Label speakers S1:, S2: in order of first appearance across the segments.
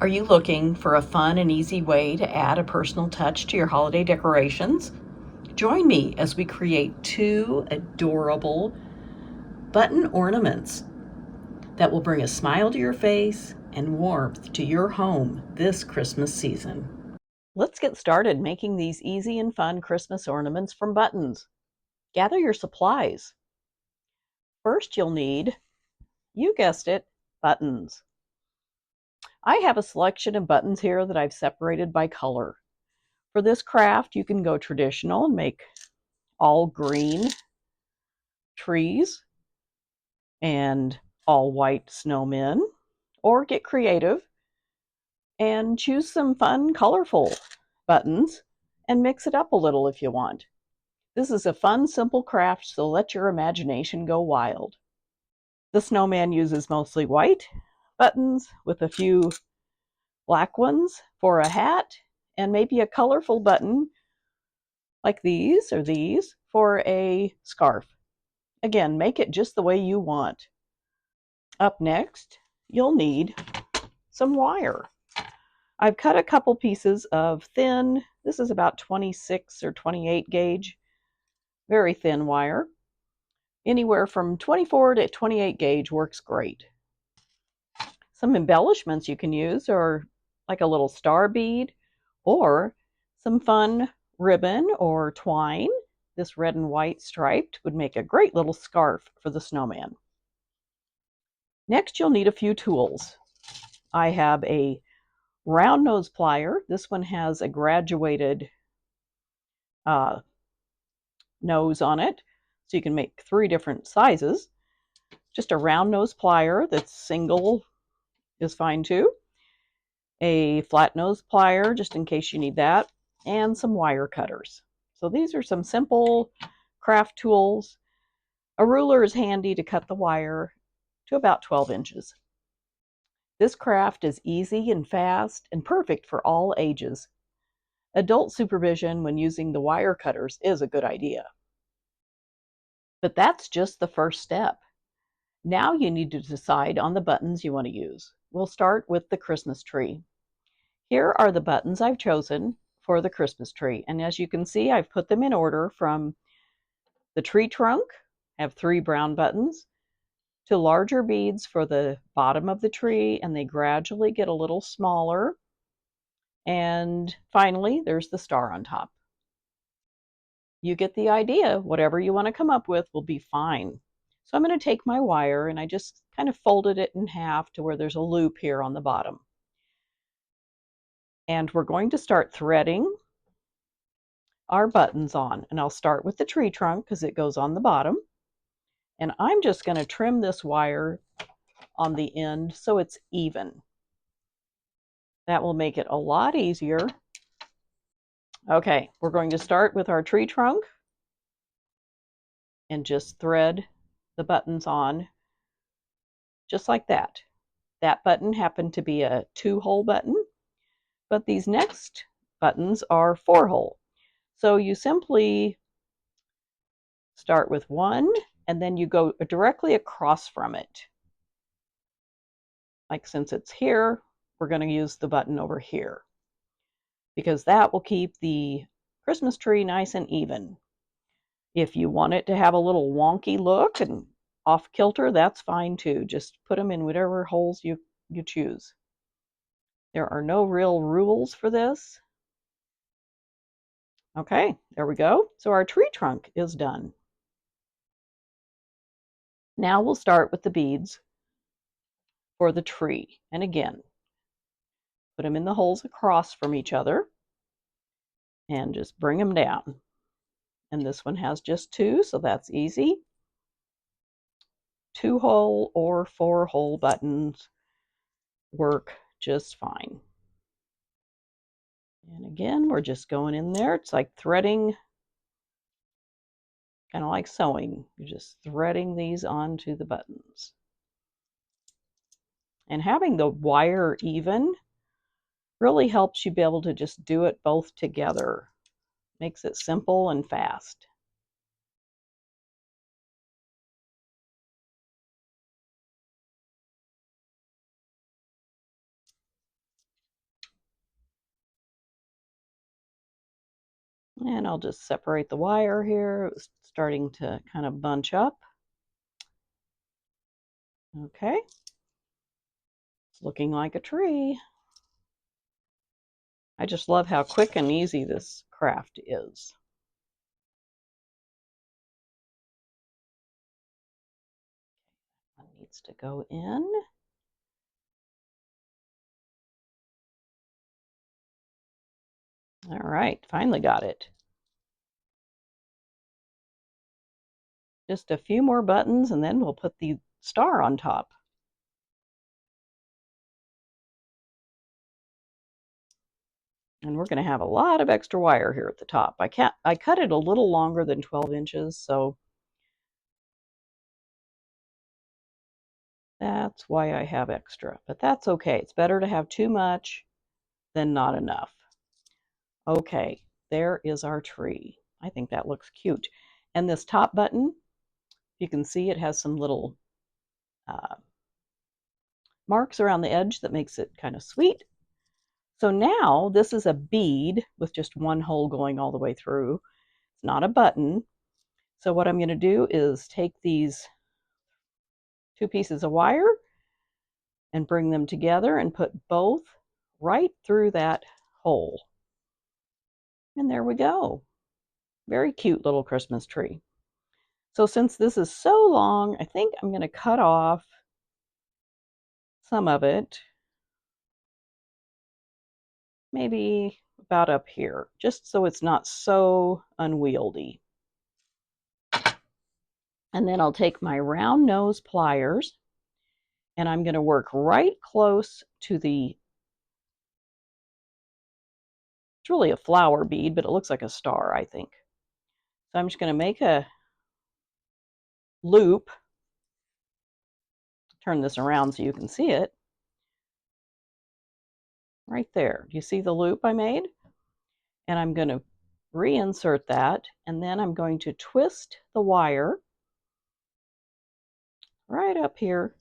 S1: Are you looking for a fun and easy way to add a personal touch to your holiday decorations? Join me as we create two adorable button ornaments that will bring a smile to your face and warmth to your home this Christmas season. Let's get started making these easy and fun Christmas ornaments from buttons. Gather your supplies. First, you'll need, you guessed it, buttons. I have a selection of buttons here that I've separated by color. For this craft, you can go traditional and make all green trees and all white snowmen, or get creative and choose some fun, colorful buttons and mix it up a little if you want. This is a fun, simple craft, so let your imagination go wild. The snowman uses mostly white buttons with a few black ones for a hat and maybe a colorful button like these or these for a scarf. Again, make it just the way you want. Up next, you'll need some wire. I've cut a couple pieces of thin, this is about 26 or 28 gauge, very thin wire. Anywhere from 24 to 28 gauge works great. Some embellishments you can use are like a little star bead or some fun ribbon or twine. This red and white striped would make a great little scarf for the snowman. Next, you'll need a few tools. I have a round nose plier. This one has a graduated nose on it, so you can make 3 different sizes. Just a round nose plier that's single is fine too. A flat nose plier, just in case you need that, and some wire cutters. So these are some simple craft tools. A ruler is handy to cut the wire to about 12 inches. This craft is easy and fast and perfect for all ages. Adult supervision when using the wire cutters is a good idea. But that's just the first step. Now you need to decide on the buttons you want to use. We'll start with the Christmas tree. Here are the buttons I've chosen for the Christmas tree. And as you can see, I've put them in order from the tree trunk, I have 3 brown buttons, to larger beads for the bottom of the tree, and they gradually get a little smaller. And finally, there's the star on top. You get the idea. Whatever you want to come up with will be fine. So I'm going to take my wire and I just kind of folded it in half to where there's a loop here on the bottom. And we're going to start threading our buttons on. And I'll start with the tree trunk because it goes on the bottom. And I'm just going to trim this wire on the end so it's even. That will make it a lot easier. Okay, we're going to start with our tree trunk and just thread the buttons on just like that. That button happened to be a 2-hole button, but these next buttons are 4-hole. So you simply start with one and then you go directly across from it. Like since it's here, we're going to use the button over here because that will keep the Christmas tree nice and even. If you want it to have a little wonky look and off kilter, that's fine too. Just put them in whatever holes you choose. There are no real rules for this. Okay, there we go. So our tree trunk is done. Now we'll start with the beads for the tree. And again, put them in the holes across from each other and just bring them down. And this one has just 2, so that's easy. 2-hole or 4-hole buttons work just fine. And again, we're just going in there. It's like threading, kind of like sewing. You're just threading these onto the buttons. And having the wire even really helps you be able to just do it both together. Makes it simple and fast. And I'll just separate the wire here. It was starting to kind of bunch up. Okay. It's looking like a tree. I just love how quick and easy this craft is. One needs to go in. All right, finally got it. Just a few more buttons and then we'll put the star on top. And we're going to have a lot of extra wire here at the top. I cut it a little longer than 12 inches, so that's why I have extra. But that's okay. It's better to have too much than not enough. Okay, there is our tree. I think that looks cute. And this top button, you can see it has some little marks around the edge that makes it kind of sweet. So now this is a bead with just one hole going all the way through. It's not a button. So what I'm going to do is take these two pieces of wire and bring them together and put both right through that hole. And there we go. Very cute little Christmas tree. So since this is so long, I think I'm going to cut off some of it, maybe about up here, just so it's not so unwieldy. And then I'll take my round nose pliers and I'm going to work right close to the, it's really a flower bead, but it looks like a star, I think. So I'm just going to make a loop, turn this around so you can see it, right there. Do you see the loop I made? And I'm going to reinsert that, and then I'm going to twist the wire right up here,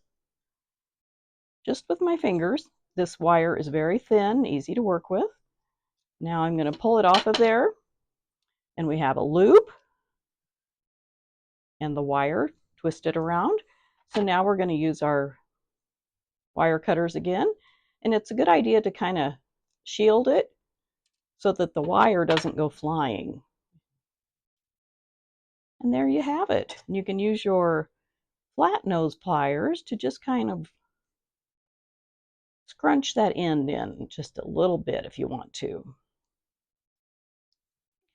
S1: just with my fingers. This wire is very thin, easy to work with. Now I'm going to pull it off of there, and we have a loop and the wire twisted around. So now we're going to use our wire cutters again, and it's a good idea to kind of shield it so that the wire doesn't go flying. And there you have it. And you can use your flat nose pliers to just kind of scrunch that end in just a little bit if you want to.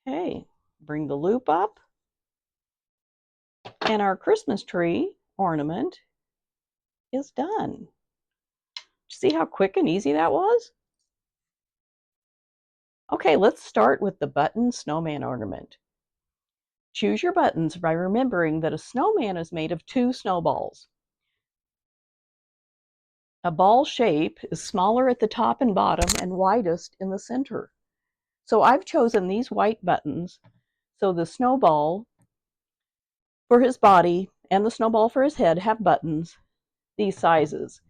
S1: Okay, bring the loop up, and our Christmas tree ornament is done. See how quick and easy that was? Okay, let's start with the button snowman ornament. Choose your buttons by remembering that a snowman is made of 2 snowballs. A ball shape is smaller at the top and bottom and widest in the center. So I've chosen these white buttons so the snowball for his body and the snowball for his head have buttons these sizes.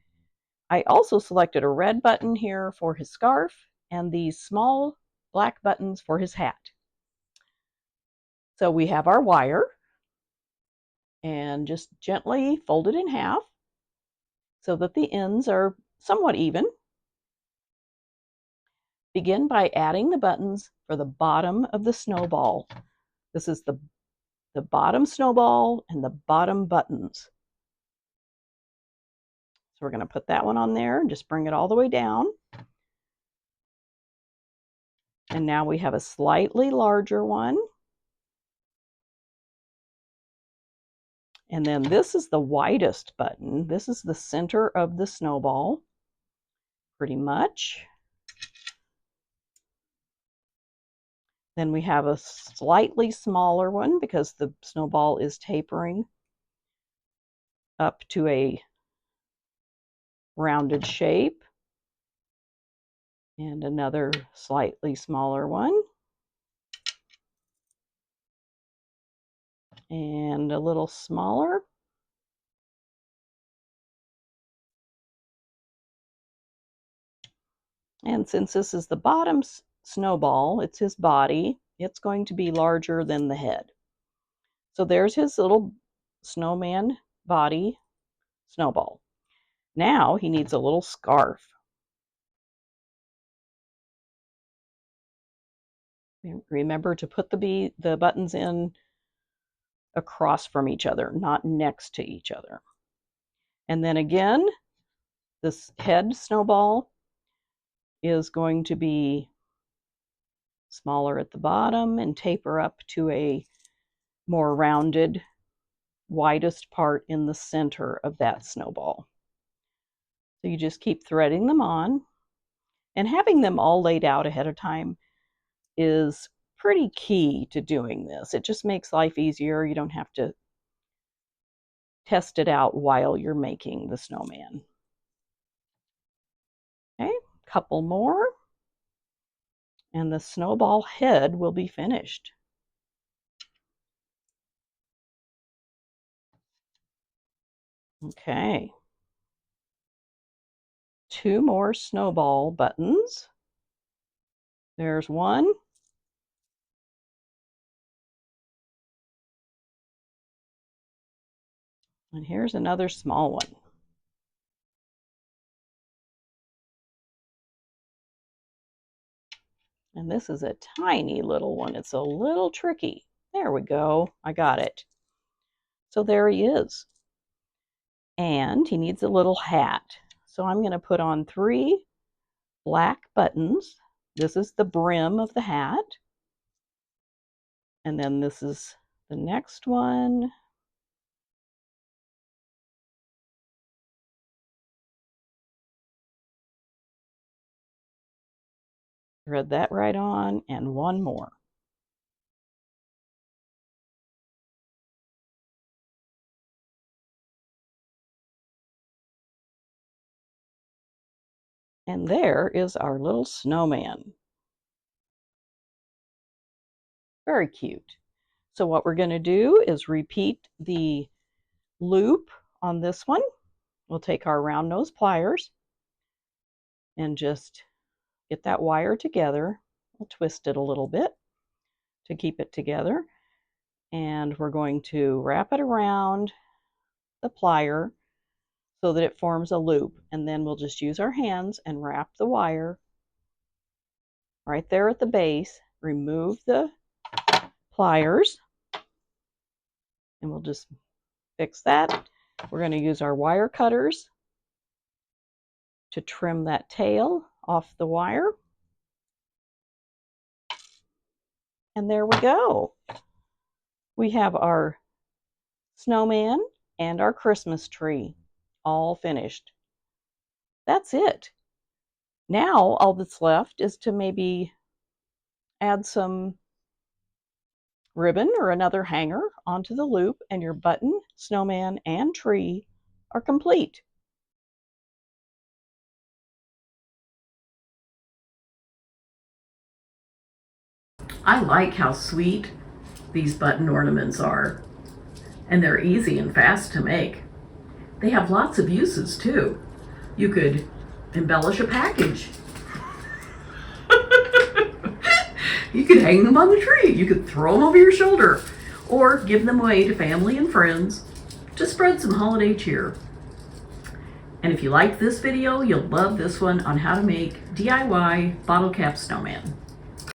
S1: I also selected a red button here for his scarf and these small black buttons for his hat. So we have our wire, and just gently fold it in half so that the ends are somewhat even. Begin by adding the buttons for the bottom of the snowball. This is the bottom snowball and the bottom buttons. So we're going to put that one on there and just bring it all the way down. And now we have a slightly larger one. And then this is the widest button. This is the center of the snowball, pretty much. Then we have a slightly smaller one because the snowball is tapering up to a rounded shape. And another slightly smaller one. And a little smaller. And since this is the bottom snowball, it's his body, it's going to be larger than the head. So there's his little snowman body snowball. Now he needs a little scarf. Remember to put the buttons in across from each other, not next to each other. And then again, this head snowball is going to be smaller at the bottom and taper up to a more rounded, widest part in the center of that snowball. So you just keep threading them on, and having them all laid out ahead of time is pretty key to doing this. It just makes life easier. You don't have to test it out while you're making the snowman. Okay, couple more, and the snowball head will be finished. Okay, 2 more snowball buttons. There's one. And here's another small one. And this is a tiny little one. It's a little tricky. There we go. I got it. So there he is. And he needs a little hat. So I'm going to put on 3 black buttons. This is the brim of the hat. And then this is the next one. Thread that right on, and one more. And there is our little snowman. Very cute. So what we're going to do is repeat the loop on this one. We'll take our round nose pliers and just get that wire together. We'll twist it a little bit to keep it together. And we're going to wrap it around the plier so that it forms a loop. And then we'll just use our hands and wrap the wire right there at the base. Remove the pliers, and we'll just fix that. We're going to use our wire cutters to trim that tail off the wire. And there we go. We have our snowman and our Christmas tree all finished. That's it. Now all that's left is to maybe add some ribbon or another hanger onto the loop, and your button, snowman, and tree are complete. I like how sweet these button ornaments are, and they're easy and fast to make. They have lots of uses too. You could embellish a package. You could hang them on the tree. You could throw them over your shoulder, or give them away to family and friends to spread some holiday cheer. And if you liked this video, you'll love this one on how to make DIY bottle cap snowman.